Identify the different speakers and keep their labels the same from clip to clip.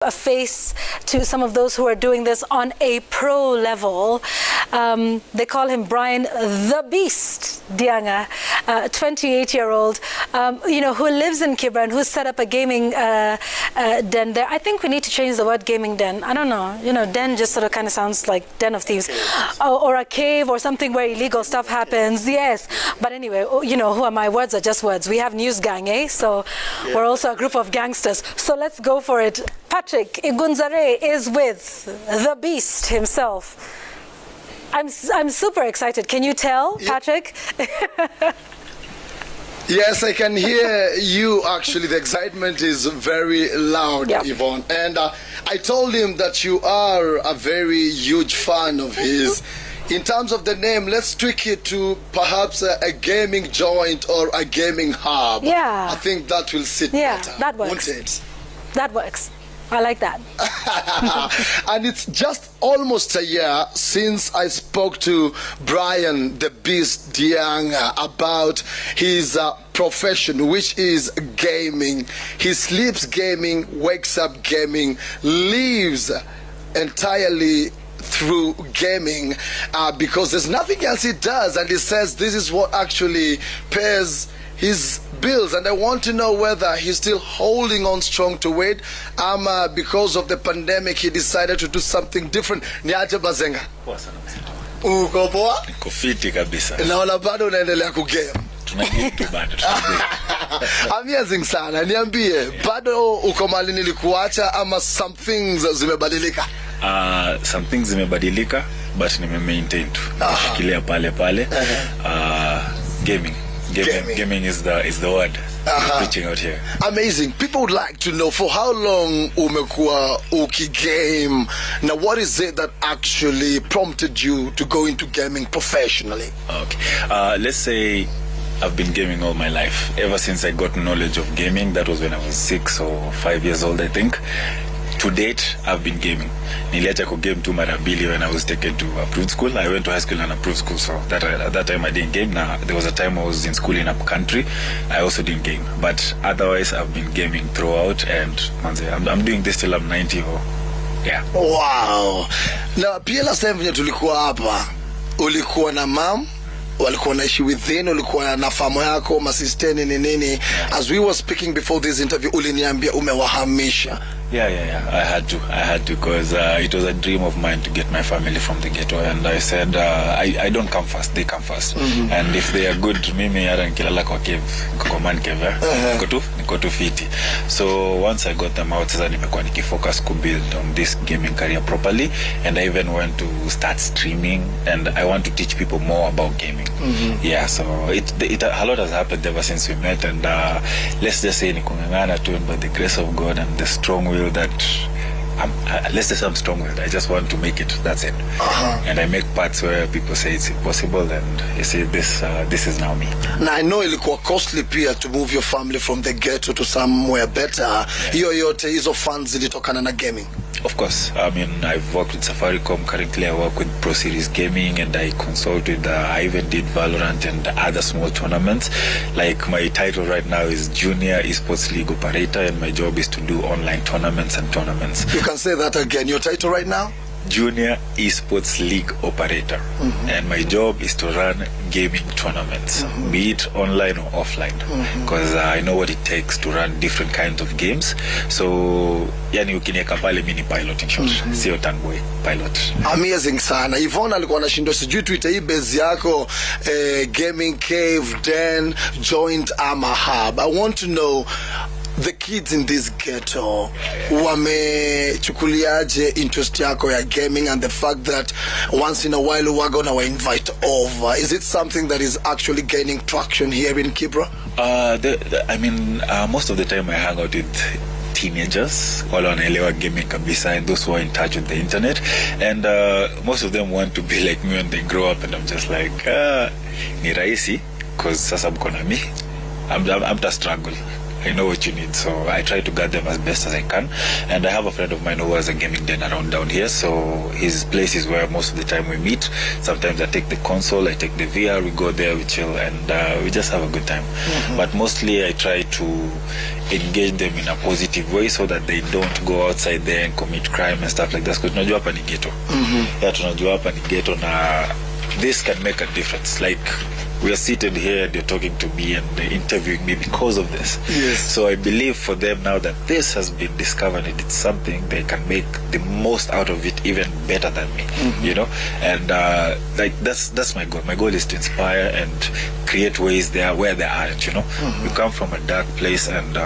Speaker 1: a face to some of those who are doing this on a pro level. They call him Brian the Beast Dianga, 28-year-old, who lives in Kibra and who's set up a gaming den there. I think we need to change the word gaming den. I don't know. Den just sort of kind of sounds like den of thieves, or a cave or something where illegal stuff happens. Yes, but anyway, who am I? Words are just words. We have news gang, eh? So we're also a group of gangsters. So let's go for it. Patrick Igunzare is with the Beast himself. I'm super excited. Can you tell, Patrick?
Speaker 2: Yes, I can hear you. Actually, the excitement is very loud,
Speaker 1: Yep.
Speaker 2: Yvonne. And I told him that you are a very huge fan of his. In terms of the name, let's tweak it to perhaps a gaming joint or a gaming hub.
Speaker 1: Yeah.
Speaker 2: I think that will sit better.
Speaker 1: That works.
Speaker 2: Won't it?
Speaker 1: That works. I like that.
Speaker 2: And it's just almost a year since I spoke to Brian the Beast Dianga about his profession, which is gaming. He sleeps gaming, wakes up gaming, lives entirely through gaming, because there's nothing else he does, and he says this is what actually pays his bills. And I want to know whether he's still holding on strong to it, because of the pandemic he decided to do something different. Niaje Bazenga?
Speaker 3: Poa sana msitu.
Speaker 2: Uko poa?
Speaker 3: Niko fiti kabisa.
Speaker 2: Naona bado unaendelea kugame.
Speaker 3: Tunagame tu bado.
Speaker 2: Amazing sana. Niambie, bado uko mali nilikuacha ama some things zimebadilika?
Speaker 3: Some things zimebadilika, but nime-maintain tu. Shikilia pale pale. Gaming is the word. Preaching out here.
Speaker 2: Amazing. People would like to know, for how long umekuwa ukigame? Now, what is it that actually prompted you to go into gaming professionally?
Speaker 3: Okay. Let's say I've been gaming all my life. Ever since I got knowledge of gaming, that was when I was 6 or 5 years old, I think. To date, I've been gaming. Niliacha ku game tu mara mbili when I was taken to approved school. I went to high school and approved school, so at that time I didn't game. Now there was a time I was in school in up country. I also didn't game, but otherwise I've been gaming throughout. And I'm doing this till I'm 90 or yeah.
Speaker 2: Wow. Now, pia last time when tulikuwa hapa, ulikuwa na mom, walikuwa naishi within, ulikuwa na famu yako, masisteni ni nini. As we were speaking before this interview, uliniambia umewahamisha.
Speaker 3: Yeah. I had to, because it was a dream of mine to get my family from the ghetto, and I said I don't come first, they come first. And if they are good, mimi hata nikilala kwa cave, kwa man cave, niko tu fiti. So once I got them out, sasa nimekuwa nikifocus ku build on this gaming career properly, and I even went to start streaming, and I want to teach people more about gaming. Yeah, so a lot has happened ever since we met, and let's just say nikungangana tu, by the grace of God and the strong will that let's say I'm strong-willed. I just want to make it. That's it. And I make parts where people say it's impossible, and you see this is now me.
Speaker 2: Now I know ilikuwa costly pia to move your family from the ghetto to somewhere better. Hiyo yote hizo funds zilitokana na gaming.
Speaker 3: Of course. I mean, I've worked with Safaricom. Currently, I work with Pro Series Gaming, and I consult with. I even did Valorant and other small tournaments. Like my title right now is Junior Esports League Operator, and my job is to do online tournaments and tournaments.
Speaker 2: You can say that again. Your title right now?
Speaker 3: Junior Esports League Operator, and my job is to run gaming tournaments, be it online or offline, because I know what it takes to run different kinds of games. So yani ukinieka pale mini pilot in short, sio tanboy pilot.
Speaker 2: Amazing sana. Yvonne alikuwa anashindwa sijui tuite hii base yako gaming cave, den, joint ama hub. I want to know, the kids in this ghetto, wamechukuliaje interest yako ya gaming and the fact that once in a while we're gonna invite over? Is it something that is actually gaining traction here in Kibra?
Speaker 3: Most of the time I hang out with teenagers, wale wanaelewa gaming kabisa, and those who are in touch with the internet, and most of them want to be like me when they grow up, and I'm just like ni rahisi, because sasa mko na mi, I'm to struggle. I know what you need, so I try to guide them as best as I can. And I have a friend of mine who has a gaming den around down here, so his place is where most of the time we meet. Sometimes I take the console, I take the VR, we go there, we chill, and we just have a good time. But mostly I try to engage them in a positive way so that they don't go outside there and commit crime and stuff like that. Because tunajua hapa ni ghetto. Yeah, tunajua hapa ni ghetto, na this can make a difference. Like, we are seated here and you're talking to me and interviewing me because of this.
Speaker 2: Yes.
Speaker 3: So I believe for them now that this has been discovered, it's something they can make the most out of it, even better than me, you know. And like that's my goal. My goal is to inspire and create ways there where there aren't, you know. You come from a dark place, and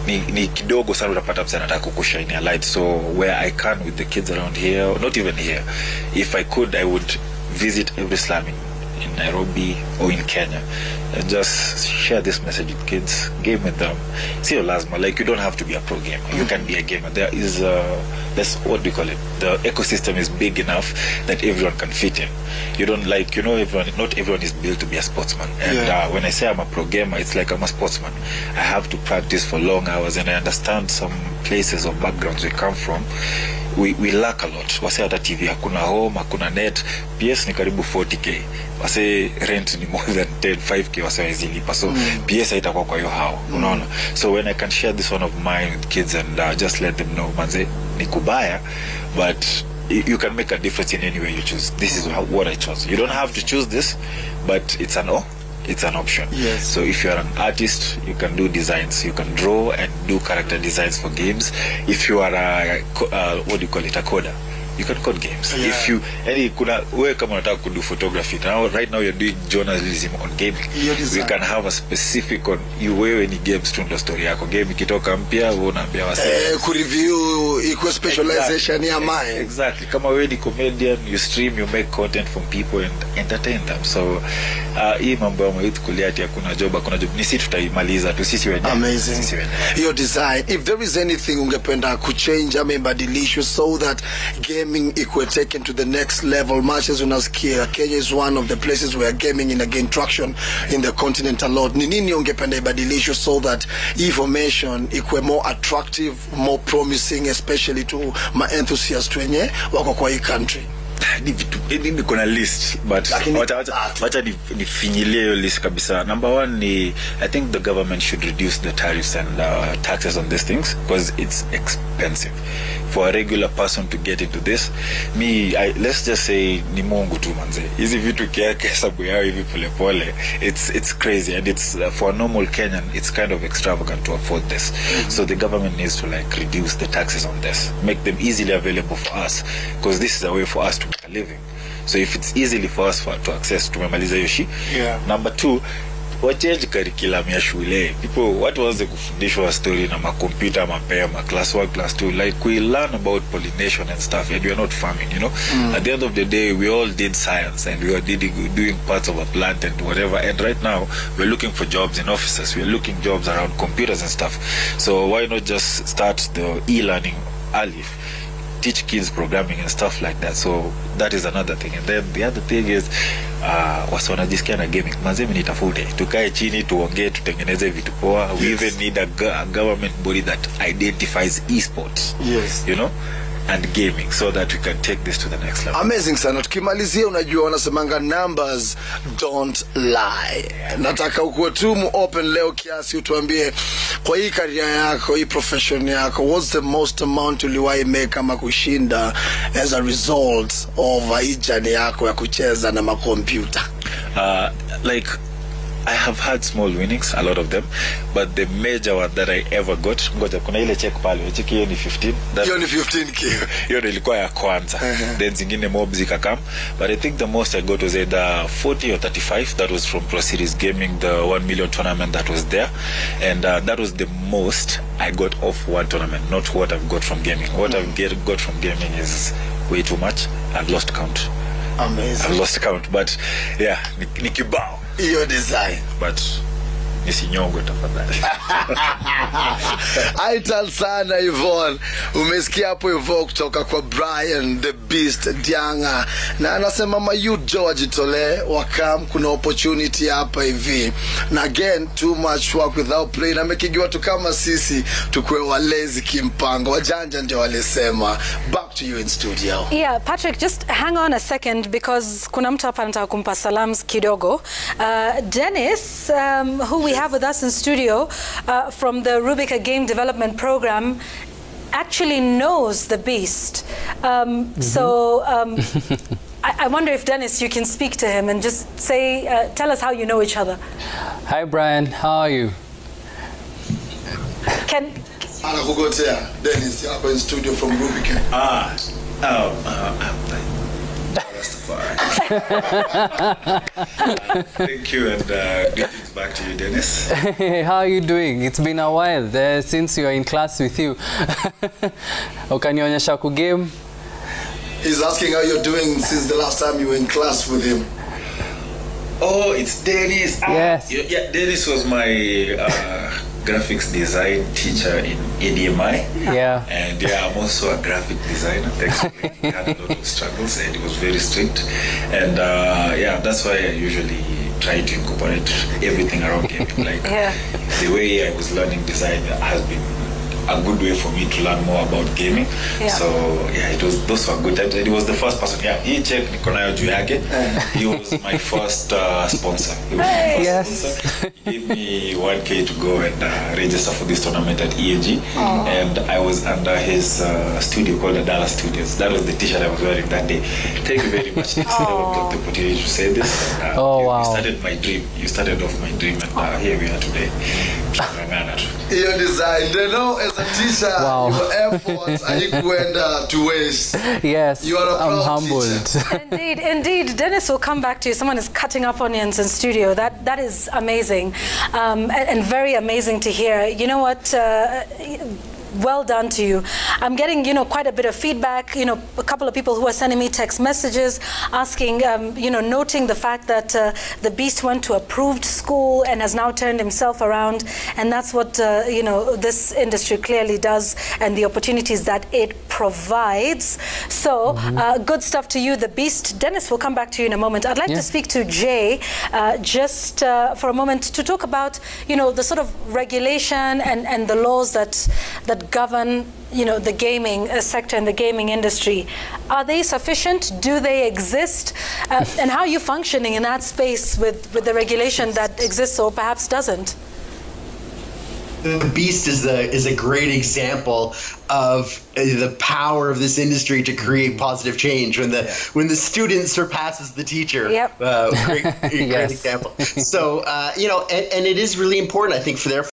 Speaker 3: ni kidogo sana utapata msana nataka kukushine a light. So where I can with the kids around here, not even here, if I could, I would visit every slum in Nairobi or in Kenya and just share this message with kids, game with them. See your lazima, like, you don't have to be a pro gamer. You can be a gamer. There is that's what we call it. The ecosystem is big enough that everyone can fit in. You don't, like, you know, not everyone is built to be a sportsman. And when I say I'm a pro gamer, it's like I'm a sportsman. I have to practice for long hours, and I understand some places or backgrounds we come from. We lack a lot. Wase hata TV hakuna home, hakuna net. PS ni karibu 40k. Wase rent ni more than 5k wase wazilipa. So PS haitakuwa kwa hiyo hao. Unaona? So when I can share this one of mine with kids and just let them know, manze, ni kubaya, but you can make a difference in any way you choose. This is what I chose. You don't have to choose this, but it's an option.
Speaker 2: Yes.
Speaker 3: So if you're an artist, you can do designs. You can draw and do character designs for games. If you are a what do you call it, a coder, you can code games.
Speaker 2: Yeah.
Speaker 3: If you wewe kama unataka kudo photography, right now you're doing journalism on gaming. We can have a specific on wewe ni games tu ndo story yako. Game ikitoka mpya wewe unaambia wase
Speaker 2: kureview equal specialization ya mine.
Speaker 3: Exactly. Kama wewe ni comedian, you stream, you make content from people and entertain them. So hii mambo ya youth kuliati hakuna job ni sisi tutaimaliza tu sisi wenyewe.
Speaker 2: Amazing. Your design, if there is anything ungependa kuchange ama ibadilisho so that gaming ikuwe taken to the next level, much as unasikia Kenya is one of the places where gaming in gain traction in the continent a lot, ni nini ungependa ibadilisho so that information ikuwe more attractive, more promising, especially to my enthusiasts wenye wako kwa hii country?
Speaker 3: Ni kuna list, but wacha nifinyilie hiyo list kabisa. Number one ni, I think the government should reduce the tariffs and taxes on these things, because it's expensive for a regular person to get into this. Let's just say ni Mungu tu manze. Hizi vitu kiake hesabu yao hivi pole pole, it's crazy, and it's for a normal Kenyan it's kind of extravagant to afford this. So the government needs to like reduce the taxes on this, make them easily available for us, because this is a way for us to make a living. So if it's easily for us to access, tumemaliza hiyo shi. Number two, wachange curriculum ya shule. Watu waanze kufundishwa story na makompyuta mapema, class 1, class 2, like we learn about pollination and stuff, and we are not farming, you know. At the end of the day, we all did science, and we are doing parts of a plant and whatever, and right now we're looking for jobs in offices, we're looking jobs around computers and stuff. So why not just start the e-learning early, teach kids programming and stuff like that? So that is another thing. And then the other thing is wasi wanajisikia na gaming, manzemi nitafute, tukae chini tuongee, tutengeneze vitu poa. We even need a government body that identifies esports, you know, and gaming, so that we can take this to the next level.
Speaker 2: Amazing sana. Tukimalizia, unajua wanasemanga numbers don't lie. Nataka ukuwe tu open leo kiasi utuambie kwa hii career yako, hii profession yako, what's the most amount uliwahi make kama kushinda as a result of hii journey yako ya kucheza na makompyuta?
Speaker 3: Like, I have had small winnings, a lot of them, but the major one that I ever got, ngoja kuna ile check pale, check hiyo ni 15.
Speaker 2: Hiyo ni 15k.
Speaker 3: Hiyo ilikuwa ya kwanza. Then zingine mob zikakam, but I think the most I got was either 40 or 35. That was from Pro Series Gaming, the 1 million tournament that was there, and that was the most I got off one tournament, not what I've got from gaming. What I've got from gaming is way too much. I've lost count.
Speaker 2: Amazing.
Speaker 3: I've lost count, but yeah, ni kibao.
Speaker 2: Your design.
Speaker 3: But nisinyongo tafadhali.
Speaker 2: Aital sana Yvonne. Umesikia hapo hivyo kutoka kwa Brian the Beast Dianga, na anasema mayouth George wajitolee wakam, kuna opportunity hapa hivi, na again too much work without play, na mekigiwa tu kama sisi tukue walezi kimpango, wajanja ndio walisema. Back to you in studio.
Speaker 1: Yeah, Patrick, just hang on a second because kuna mtu hapa anataka kumpa salams kidogo. Dennis, who we have with us in studio from the Rubika Game Development Program, actually knows the Beast. So I wonder if, Dennis, you can speak to him and just say, tell us how you know each other.
Speaker 4: Hi, Brian. How are you?
Speaker 2: Anakugotea Dennis hapa in studio from Rubika.
Speaker 3: Thank you, and greetings back to you, Dennis.
Speaker 4: How are you doing? It's been a while since you are in class with you. Ukanionyesha ku game.
Speaker 2: He's asking how you're doing since the last time you were in class with him.
Speaker 3: Oh, it's Dennis.
Speaker 4: Yes.
Speaker 3: Yeah, Dennis was my graphics design teacher in ADMI.
Speaker 4: Yeah.
Speaker 3: And yeah, I'm also a graphic designer. Actually, I had a lot of struggles and it was very strict. And yeah, that's why I usually try to incorporate everything around gaming. Like the way I was learning design has been a good way for me to learn more about gaming.
Speaker 1: Yeah.
Speaker 3: So yeah, those were good times. He was the first person. Yeah, he checked Nikonayo Juyake. He was my first sponsor. He was my first sponsor. He gave me 1K to go and register for this tournament at EAG. And I was under his studio called the Dallas Studios. That was the t-shirt I was wearing that day. Thank you very much, Nick. I would got the opportunity to say this.
Speaker 4: Wow.
Speaker 3: You started my dream. You started off my dream, and here we are today.
Speaker 2: Your design, you know, as a teacher, your efforts are to waste.
Speaker 4: Yes,
Speaker 2: you are a
Speaker 4: I'm
Speaker 2: proud
Speaker 4: humbled.
Speaker 1: Indeed, indeed. Dennis will come back to you. Someone is cutting up onions in studio. That is amazing, and very amazing to hear. You know what? Well done to you. I'm getting, quite a bit of feedback. A couple of people who are sending me text messages asking, noting the fact that the Beast went to approved school and has now turned himself around. And that's what, this industry clearly does, and the opportunities that it provides. So good stuff to you, the Beast. Dennis, will come back to you in a moment. I'd like to speak to Jay just for a moment to talk about, the sort of regulation and the laws that govern, the gaming sector and the gaming industry. Are they sufficient? Do they exist? And how are you functioning in that space with the regulation that exists or perhaps doesn't?
Speaker 5: The Beast is a great example of the power of this industry to create positive change. When the student surpasses the teacher, great example. So and it is really important, I think, for their